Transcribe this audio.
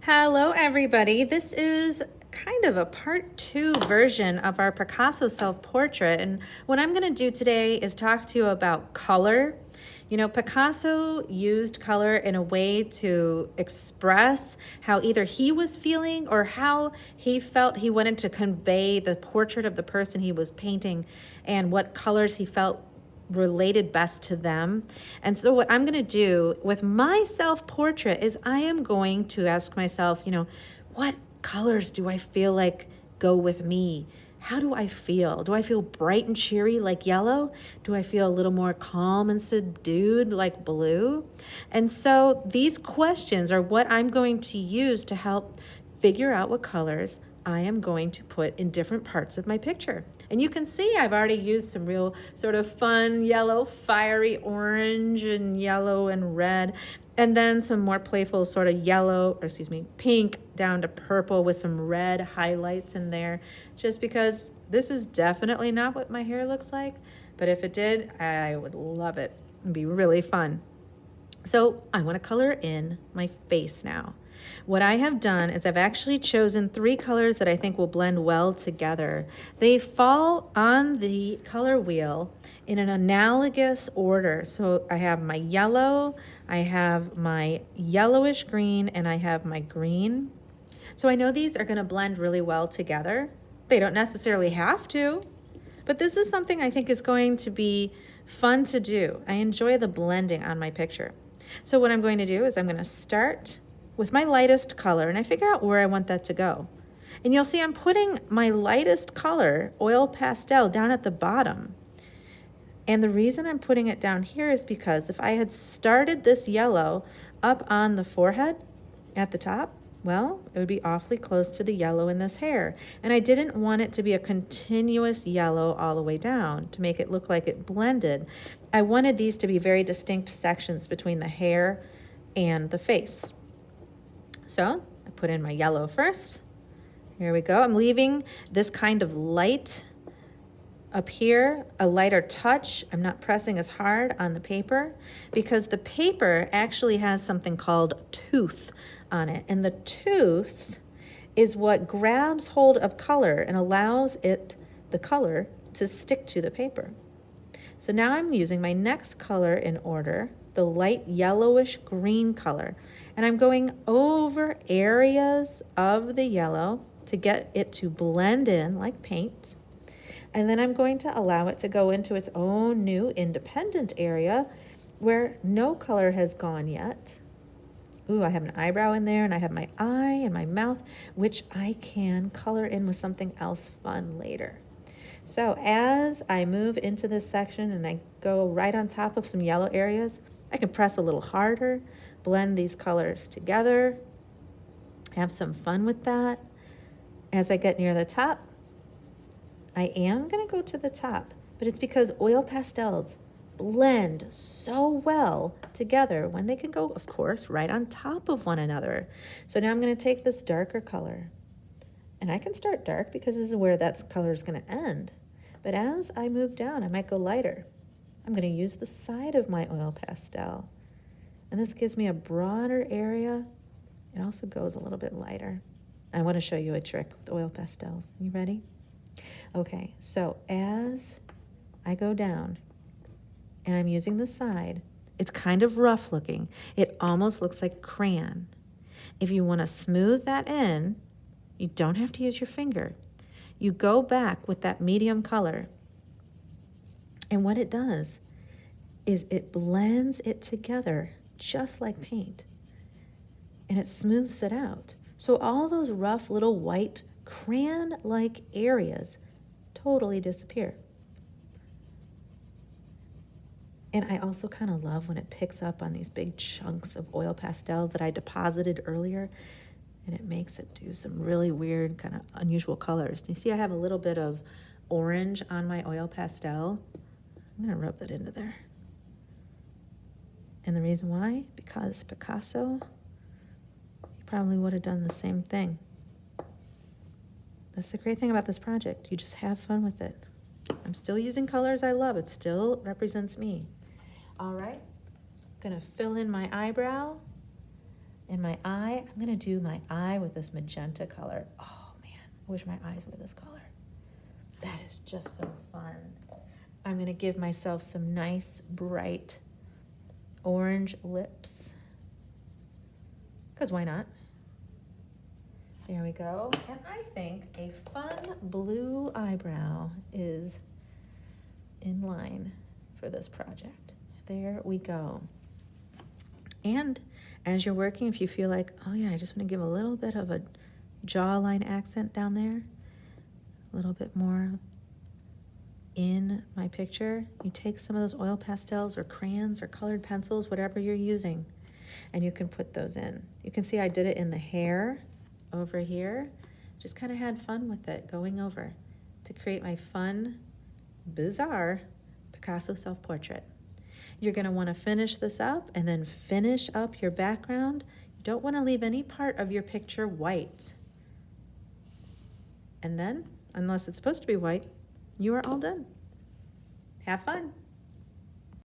Hello, everybody. This is kind of a part 2 version of our Picasso self-portrait. And what I'm going to do today is talk to you about color. You know, Picasso used color in a way to express how either he was feeling or how he felt he wanted to convey the portrait of the person he was painting and what colors he felt related best to them. And so what I'm going to do with my self-portrait is I am going to ask myself, what colors do I feel like go with me? How do I feel? Do I feel bright and cheery like yellow? Do I feel a little more calm and subdued like blue? And so these questions are what I'm going to use to help figure out what colors I am going to put in different parts of my picture. And you can see I've already used some real sort of fun yellow, fiery orange and yellow and red, and then some more playful sort of pink down to purple with some red highlights in there, just because this is definitely not what my hair looks like, but if it did, I would love it. It'd be really fun. So I want to color in my face now. What I have done is I've actually chosen 3 colors that I think will blend well together. They fall on the color wheel in an analogous order. So I have my yellow, I have my yellowish green, and I have my green. So I know these are going to blend really well together. They don't necessarily have to, but this is something I think is going to be fun to do. I enjoy the blending on my picture. So what I'm going to do is I'm going to start with my lightest color, and I figure out where I want that to go. And you'll see I'm putting my lightest color, oil pastel, down at the bottom. And the reason I'm putting it down here is because if I had started this yellow up on the forehead at the top, well, it would be awfully close to the yellow in this hair. And I didn't want it to be a continuous yellow all the way down to make it look like it blended. I wanted these to be very distinct sections between the hair and the face. So I put in my yellow first. Here we go. I'm leaving this kind of light up here, a lighter touch. I'm not pressing as hard on the paper because the paper actually has something called tooth on it. And the tooth is what grabs hold of color and allows the color to stick to the paper. So now I'm using my next color in order, the light yellowish green color. And I'm going over areas of the yellow to get it to blend in like paint. And then I'm going to allow it to go into its own new independent area where no color has gone yet. Ooh, I have an eyebrow in there, and I have my eye and my mouth, which I can color in with something else fun later. So as I move into this section and I go right on top of some yellow areas, I can press a little harder, blend these colors together, have some fun with that. As I get near the top, I am going to go to the top, but it's because oil pastels blend so well together when they can go, of course, right on top of one another. So now I'm going to take this darker color, and I can start dark because this is where that color is going to end. But as I move down, I might go lighter. I'm going to use the side of my oil pastel, and this gives me a broader area. It also goes a little bit lighter. I want to show you a trick with oil pastels. You ready? Okay, so as I go down and I'm using the side, it's kind of rough looking. It almost looks like crayon. If you want to smooth that in, you don't have to use your finger. You go back with that medium color, and what it does is it blends it together just like paint, and it smooths it out. So all those rough little white crayon-like areas totally disappear. And I also kind of love when it picks up on these big chunks of oil pastel that I deposited earlier, and it makes it do some really weird, kind of unusual colors. You see I have a little bit of orange on my oil pastel. I'm going to rub that into there. And the reason why? Because Picasso, he probably would have done the same thing. That's the great thing about this project. You just have fun with it. I'm still using colors I love. It still represents me. All right, gonna fill in my eyebrow. And my eye, I'm gonna do my eye with this magenta color. Oh man, I wish my eyes were this color. That is just so fun. I'm gonna give myself some nice, bright orange lips. Because why not? There we go. And I think a fun blue eyebrow is in line for this project. There we go. And as you're working, if you feel like, oh yeah, I just want to give a little bit of a jawline accent down there, a little bit more in my picture, you take some of those oil pastels or crayons or colored pencils, whatever you're using, and you can put those in. You can see I did it in the hair over here. Just kind of had fun with it, going over to create my fun, bizarre Picasso self-portrait. You're going to want to finish this up and then finish up your background. You don't want to leave any part of your picture white. And then, unless it's supposed to be white, you are all done. Have fun.